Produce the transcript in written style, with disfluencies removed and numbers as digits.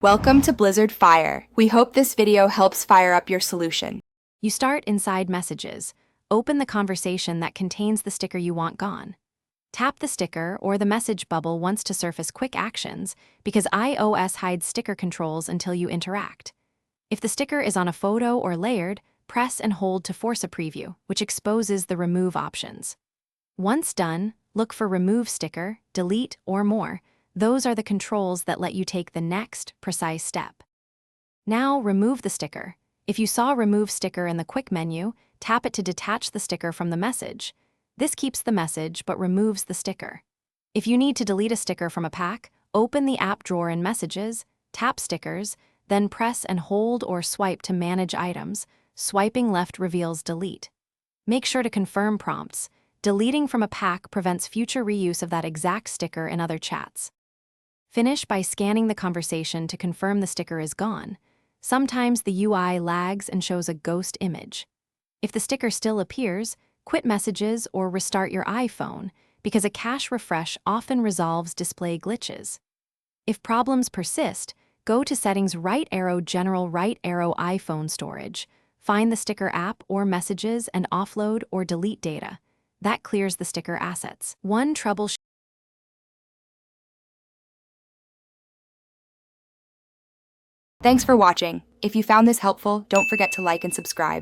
Welcome to Blizzard Fire. We hope this video helps fire up your solution. You start inside Messages. Open the conversation that contains the sticker you want gone. Tap the sticker or the message bubble once to surface quick actions, because iOS hides sticker controls until you interact. If the sticker is on a photo or layered, press and hold to force a preview, which exposes the remove options. Once done, look for Remove Sticker, Delete, or More. Those are the controls that let you take the next precise step. Now remove the sticker. If you saw Remove Sticker in the quick menu, tap it to detach the sticker from the message. This keeps the message but removes the sticker. If you need to delete a sticker from a pack, open the app drawer in Messages, tap Stickers, then press and hold or swipe to manage items. Swiping left reveals Delete. Make sure to confirm prompts. Deleting from a pack prevents future reuse of that exact sticker in other chats. Finish by scanning the conversation to confirm the sticker is gone. Sometimes the UI lags and shows a ghost image. If the sticker still appears, quit Messages or restart your iPhone, because a cache refresh often resolves display glitches. If problems persist, go to Settings right arrow General right arrow iPhone Storage. Find the sticker app or Messages and offload or delete data. That clears the sticker assets. One troubleshoot. Thanks for watching. If you found this helpful, don't forget to like and subscribe.